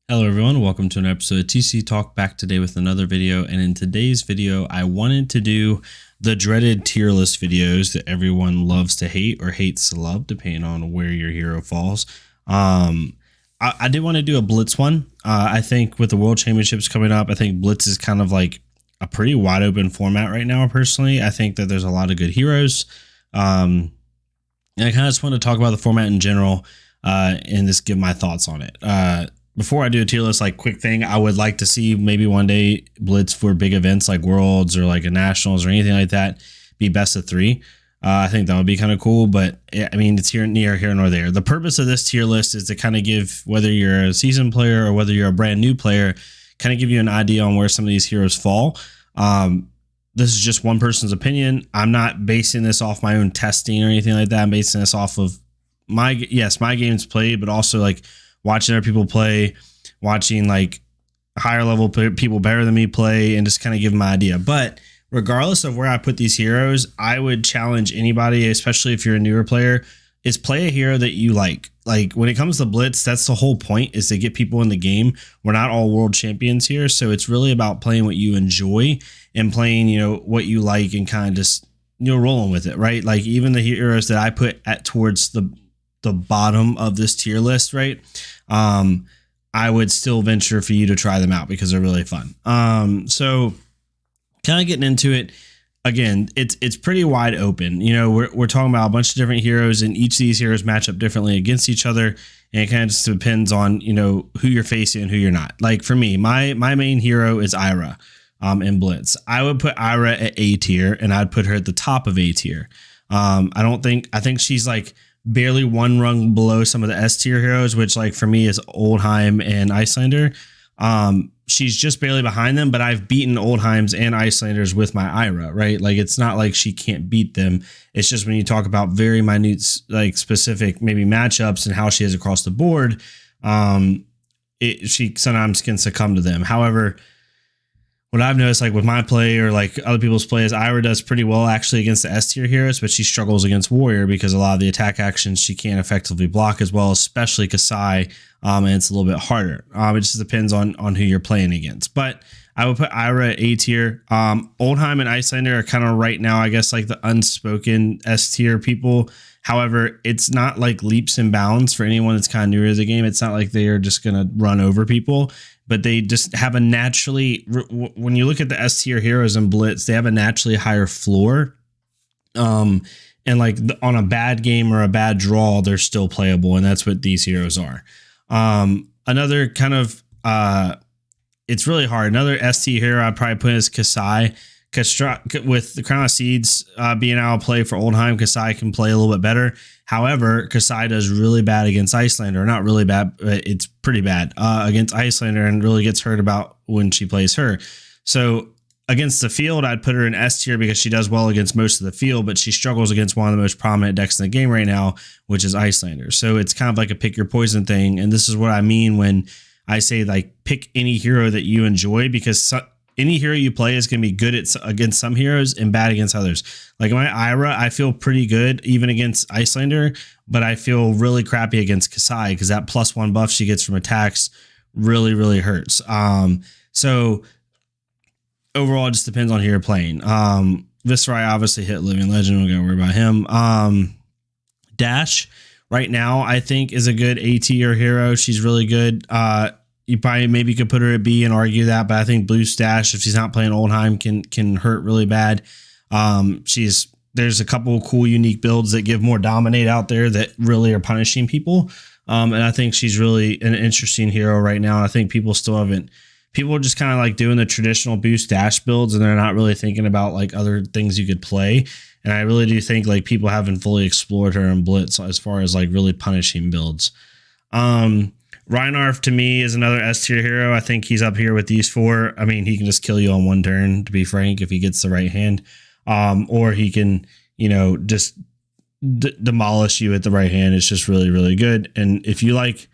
Hello everyone, welcome to an episode of TC Talk, back today with another video. And in today's video, I wanted to do the dreaded tier list videos that everyone loves to hate or hates to love, depending on where your hero falls. I did want to do a Blitz one. I think with the World Championships coming up, I think Blitz is kind of like a pretty wide open format right now. Personally, I think that there's a lot of good heroes. And I kind of just want to talk about the format in general and just give my thoughts on it. Before I do a tier list, like quick thing, I would like to see maybe one day Blitz for big events like Worlds or like a Nationals or anything like that be best of 3. I think that would be kind of cool, but I mean, it's here nor there. The purpose of this tier list is to kind of give, whether you're a seasoned player or whether you're a brand new player, kind of give you an idea on where some of these heroes fall. This is just one person's opinion. I'm not basing this off my own testing or anything like that. I'm basing this off of my games played, but also like watching other people play, watching like higher level people better than me play, and just kind of give them an idea. But regardless of where I put these heroes, I would challenge anybody, especially if you're a newer player, is play a hero that you like. Like when it comes to Blitz, that's the whole point, is to get people in the game. We're not all world champions here, so it's really about playing what you enjoy and playing, what you like, and kind of just, rolling with it, right? Like even the heroes that I put towards the bottom of this tier list, right? I would still venture for you to try them out because they're really fun. So kind of getting into it again, it's pretty wide open. We're talking about a bunch of different heroes, and each of these heroes match up differently against each other, and it kind of just depends on who you're facing and who you're not. Like for me, my main hero is Ira in Blitz. I would put Ira at A tier, and I'd put her at the top of A tier. I think she's like barely one rung below some of the S tier heroes, which like for me is Oldheim and Icelander. She's just barely behind them, but I've beaten Oldheims and Icelanders with my Ira, right? Like it's not like she can't beat them. It's just when you talk about very minute, like specific maybe matchups and how she is across the board, she sometimes can succumb to them. However, what I've noticed, like with my play or like other people's play, is Ira does pretty well actually against the S tier heroes, but she struggles against Warrior because a lot of the attack actions she can't effectively block as well, especially Kasai. And it's a little bit harder. It just depends on who you're playing against. But I would put Ira at A tier. Oldheim and Icelander are kind of right now, I guess, like the unspoken S tier people. However, it's not like leaps and bounds for anyone that's kind of newer to the game. It's not like they are just going to run over people, but they just have a naturally, when you look at the S tier heroes in Blitz, they have a naturally higher floor. And like on a bad game or a bad draw, they're still playable. And that's what these heroes are. Another kind of, it's really hard. Another S tier hero I'd probably put is Kasai. With the Crown of Seeds being out of play for Oldheim, Kasai can play a little bit better. However, Kasai does really bad against Icelander. Not really bad, but it's pretty bad against Icelander, and really gets hurt about when she plays her. So against the field, I'd put her in S tier because she does well against most of the field, but she struggles against one of the most prominent decks in the game right now, which is Icelander. So it's kind of like a pick your poison thing. And this is what I mean when I say like pick any hero that you enjoy, because any hero you play is going to be good against some heroes and bad against others. Like my Ira, I feel pretty good even against Icelander, but I feel really crappy against Kasai because that +1 buff she gets from attacks really, really hurts. So overall, it just depends on who you're playing. Viserai obviously hit Living Legend. We're going to worry about him. Dash right now, I think, is a good A tier hero. She's really good. You probably maybe could put her at B and argue that, but I think Blue Stash, if she's not playing Oldheim, can hurt really bad. There's a couple of cool unique builds that give more dominate out there that really are punishing people. And I think she's really an interesting hero right now. I think people are just kind of like doing the traditional boost dash builds, and they're not really thinking about like other things you could play. And I really do think like people haven't fully explored her in Blitz as far as like really punishing builds. Reinhardt to me is another S tier hero. I think he's up here with these 4. I mean, he can just kill you on one turn, to be frank, if he gets the right hand. Or he can, just demolish you at the right hand. It's just really, really good. And if you like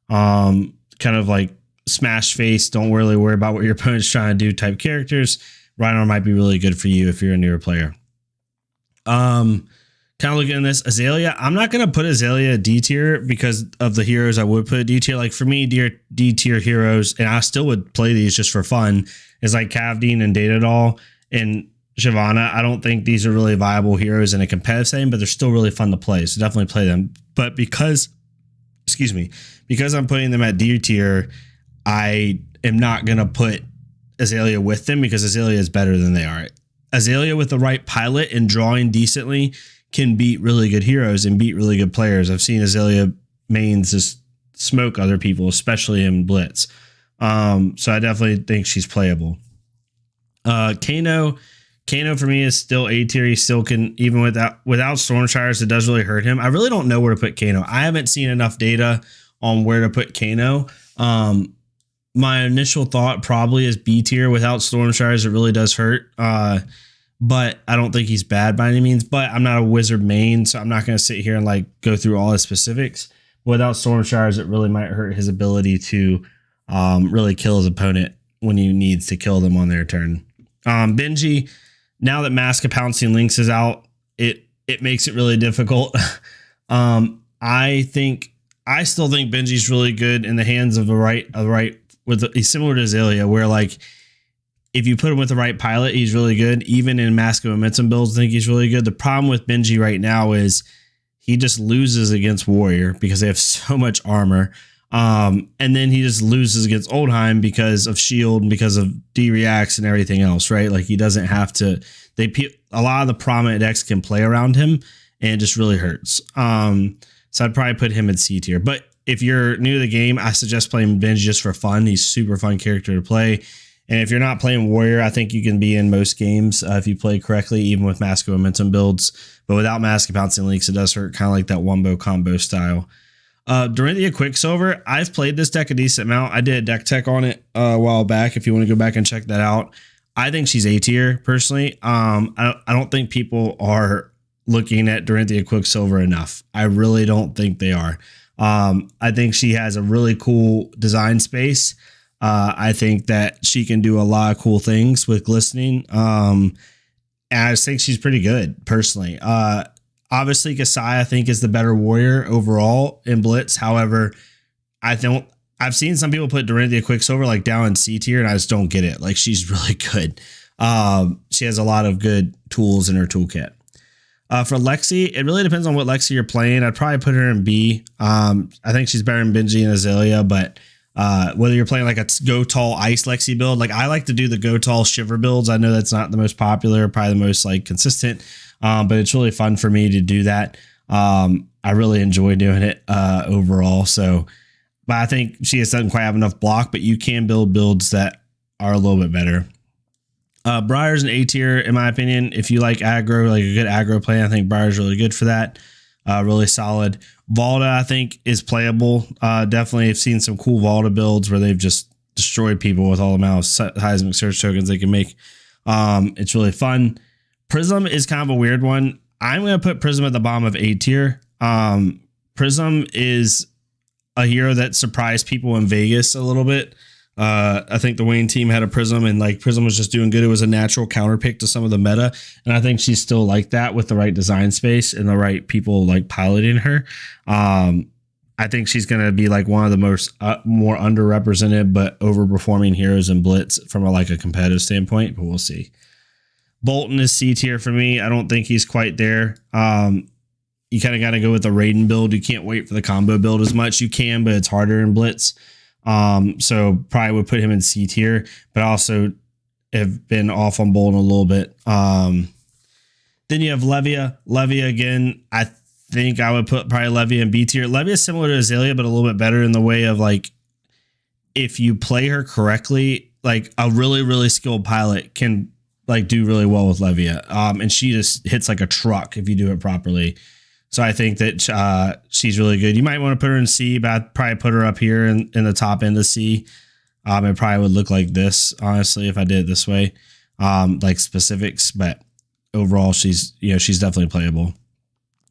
kind of like smash face, don't really worry about what your opponent's trying to do type characters, Reinhardt might be really good for you if you're a newer player. kind of looking at this, Azalea, I'm not going to put Azalea D tier because of the heroes I would put D tier. Like for me, D tier heroes, and I still would play these just for fun, is like Cavdine and Datadol and Shyvana. I don't think these are really viable heroes in a competitive setting, but they're still really fun to play. So definitely play them. But because I'm putting them at D tier, I am not going to put Azalea with them because Azalea is better than they are. Azalea with the right pilot and drawing decently can beat really good heroes and beat really good players. I've seen Azalea mains just smoke other people, especially in Blitz. So I definitely think she's playable. Kano for me is still A tier. He still can, even without Stormshires, it does really hurt him. I really don't know where to put Kano. I haven't seen enough data on where to put Kano. My initial thought probably is B tier. Without Stormshires, it really does hurt. But I don't think he's bad by any means. But I'm not a wizard main, so I'm not going to sit here and like go through all the specifics. Without Stormshires, it really might hurt his ability to really kill his opponent when he needs to kill them on their turn. Benji, now that Mask of Pouncing Lynx is out, it makes it really difficult. I still think Benji's really good in the hands of the right. He's similar to Azalea, where like if you put him with the right pilot, he's really good. Even in Mask of Momentum builds, I think he's really good. The problem with Benji right now is he just loses against Warrior because they have so much armor. And then he just loses against Oldheim because of shield and because of D-reacts and everything else, right? Like he doesn't have to, a lot of the prominent decks can play around him and it just really hurts. So I'd probably put him in C tier. But if you're new to the game, I suggest playing Benji just for fun. He's a super fun character to play. And if you're not playing Warrior, I think you can be in most games if you play correctly, even with Mask of Momentum builds. But without Mask of Pouncing Lynx, it does hurt, kind of like that Wombo combo style. Dorothy Quicksilver, I've played this deck a decent amount. I did a deck tech on it a while back. If you want to go back and check that out, I think she's A tier personally. I don't think people are looking at Dorothy Quicksilver enough. I really don't think they are. I think she has a really cool design space. I think that she can do a lot of cool things with glistening. And I just think she's pretty good personally. Obviously, Kasai, I think, is the better warrior overall in Blitz. However, I've seen some people put Dorothy Quicksilver like down in C tier, and I just don't get it. Like, she's really good. She has a lot of good tools in her toolkit. For Lexi, it really depends on what Lexi you're playing. I'd probably put her in B. I think she's better than Benji and Azalea, but whether you're playing like a Go Tall Ice Lexi build, like I like to do the Go Tall Shiver builds. I know that's not the most popular, probably the most like consistent. But it's really fun for me to do that. I really enjoy doing it overall. So, but I think she just doesn't quite have enough block, but you can build builds that are a little bit better. Briar's an A tier, in my opinion. If you like aggro, like a good aggro play, I think Briar's really good for that. Really solid. Valda, I think, is playable. Definitely have seen some cool Valda builds where they've just destroyed people with all the amount of seismic surge tokens they can make. It's really fun. Prism is kind of a weird one. I'm going to put Prism at the bottom of A tier. Prism is a hero that surprised people in Vegas a little bit. I think the Wayne team had a Prism and like Prism was just doing good. It was a natural counter pick to some of the meta. And I think she's still like that with the right design space and the right people like piloting her. I think she's going to be like one of the most more underrepresented but overperforming heroes in Blitz from a competitive standpoint, but we'll see. Bolton is C tier for me. I don't think he's quite there. You kind of got to go with the Raiden build. You can't wait for the combo build as much. You can, but it's harder in Blitz. So probably would put him in C tier, but also have been off on Bolton a little bit. Then you have Levia. Levia again, I think I would put probably Levia in B tier. Levia is similar to Azalea, but a little bit better in the way of like, if you play her correctly, like a really, really skilled pilot can like do really well with Levia. And she just hits like a truck if you do it properly. So I think that she's really good. You might want to put her in C, but I'd probably put her up here in the top end of C. It probably would look like this, honestly, if I did it this way, like specifics. But overall, she's definitely playable.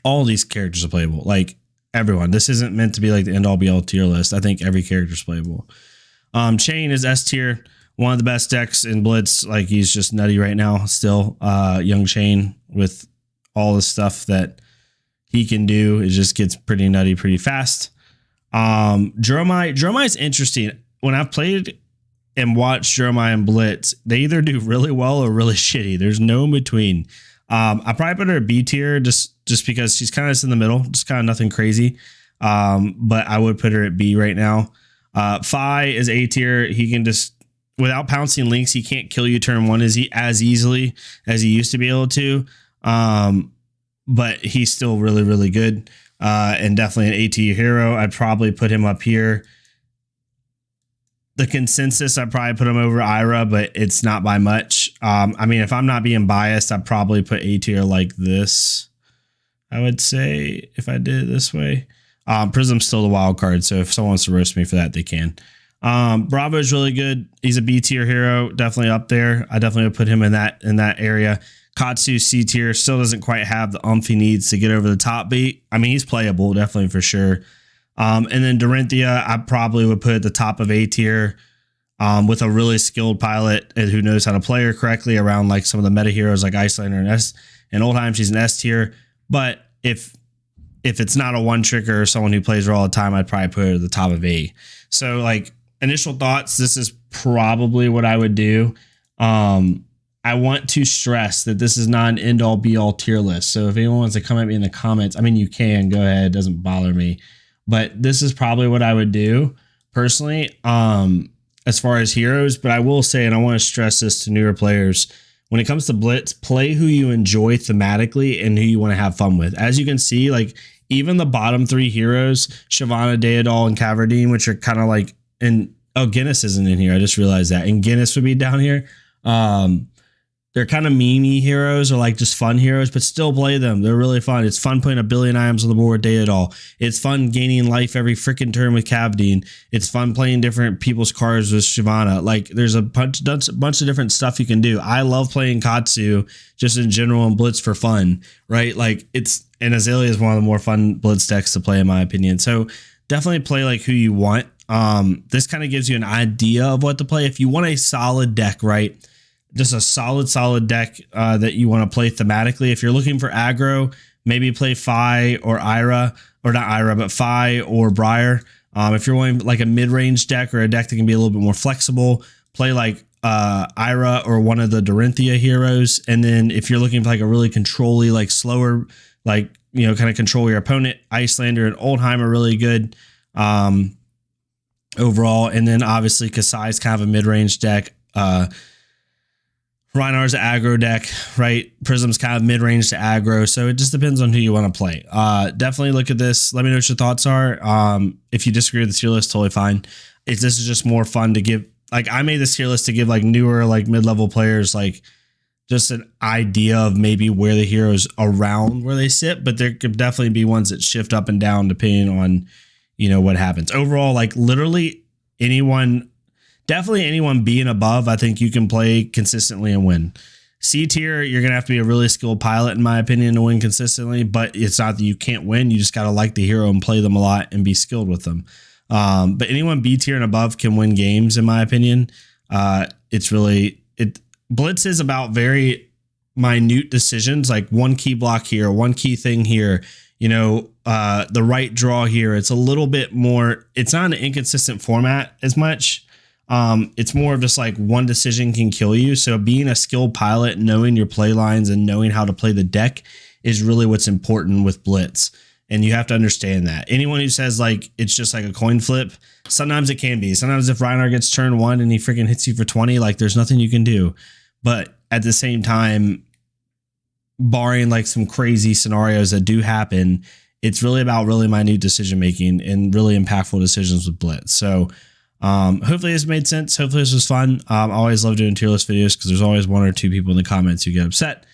All these characters are playable, like everyone. This isn't meant to be like the end all be all tier list. I think every character is playable. Chain is S tier. One of the best decks in Blitz. Like he's just nutty right now. Still, young Chain with all the stuff that he can do. It just gets pretty nutty pretty fast. Jeremiah's interesting. When I've played and watched Jeremiah and Blitz, they either do really well or really shitty. There's no in between. I probably put her at B tier just because she's kind of in the middle, just kind of nothing crazy. But I would put her at B right now. Phi is A tier. He can just, without pouncing links, he can't kill you turn one as easily as he used to be able to. But he's still really, really good. And definitely an A tier hero. I'd probably put him up here. The consensus, I'd probably put him over Ira, but it's not by much. I mean, if I'm not being biased, I'd probably put A tier like this. I would say if I did it this way. Prism's still the wild card, so if someone wants to roast me for that, they can. Bravo is really good. He's a B tier hero, definitely up there. I definitely would put him in that area. Katsu C tier, still doesn't quite have the oomph he needs to get over the top beat. I mean, he's playable, definitely for sure. And then Dorinthia, I probably would put at the top of A tier with a really skilled pilot who knows how to play her correctly around like some of the meta heroes like Icelander and Oldheim. She's an S tier. But if it's not a one tricker or someone who plays her all the time, I'd probably put her at the top of A. So like initial thoughts, this is probably what I would do. I want to stress that this is not an end all be all tier list. So if anyone wants to come at me in the comments, I mean, you can go ahead. It doesn't bother me. But this is probably what I would do personally as far as heroes. But I will say, and I want to stress this to newer players, when it comes to Blitz, play who you enjoy thematically and who you want to have fun with. As you can see, like even the bottom three heroes, Shyvana, Daedal, and Cavardine, which are kind of like, Guinness isn't in here. I just realized that. And Guinness would be down here. They're kind of memey heroes or like just fun heroes, but still play them. They're really fun. It's fun putting a billion items on the board day at all. It's fun gaining life every freaking turn with Cavdine. It's fun playing different people's cards with Shyvana. Like there's a bunch of different stuff you can do. I love playing Katsu just in general and Blitz for fun, right? Like and Azalea is one of the more fun Blitz decks to play in my opinion. So definitely play like who you want. This kind of gives you an idea of what to play. If you want a solid deck, right? Just a solid deck that you want to play thematically. If you're looking for aggro, maybe play Phi or Ira, or not Ira, but Phi or Briar. If you're wanting like a mid-range deck or a deck that can be a little bit more flexible, play like Ira or one of the Dorinthia heroes. And then if you're looking for like a really control-y, like slower, like, you know, kind of control your opponent, Icelander and Oldheim are really good overall. And then obviously Kasai is kind of a mid-range deck. Reinhardt's an aggro deck, right? Prism's kind of mid-range to aggro, so it just depends on who you want to play. Definitely look at this. Let me know what your thoughts are. If you disagree with the tier list, totally fine. This is just more fun to give. Like I made this tier list to give like newer, like mid-level players, like just an idea of maybe where the heroes around where they sit. But there could definitely be ones that shift up and down depending on, you know, what happens. Overall, like literally anyone. Definitely anyone B and above, I think you can play consistently and win. C tier, you're going to have to be a really skilled pilot, in my opinion, to win consistently. But it's not that you can't win. You just got to like the hero and play them a lot and be skilled with them. But anyone B tier and above can win games, in my opinion. Blitz is about very minute decisions, like one key block here, one key thing here, you know, the right draw here. It's a little bit more, it's not an inconsistent format as much. It's more of just like one decision can kill you. So being a skilled pilot, knowing your play lines and knowing how to play the deck is really what's important with Blitz. And you have to understand that. Anyone who says like it's just like a coin flip, sometimes it can be. Sometimes if Reinhardt gets turn one and he freaking hits you for 20, like there's nothing you can do. But at the same time, barring like some crazy scenarios that do happen, it's really about really minute decision making and really impactful decisions with Blitz. So hopefully this made sense. Hopefully this was fun. I always love doing tier list videos because there's always one or two people in the comments who get upset.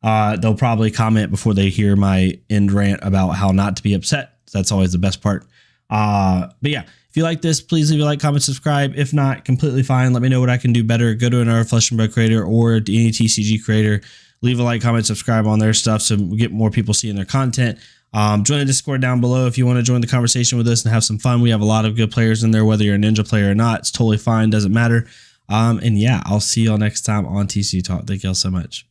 They'll probably comment before they hear my end rant about how not to be upset. That's always the best part. But yeah, if you like this, please leave a like, comment, subscribe. If not, completely fine. Let me know what I can do better. Go to another Flesh and Blood creator or any TCG creator. Leave a like, comment, subscribe on their stuff so we get more people seeing their content. Join the Discord down below if you want to join the conversation with us and have some fun. We have a lot of good players in there, whether you're a ninja player or not. It's totally fine. Doesn't matter. And yeah, I'll see y'all next time on TC Talk. Thank y'all so much.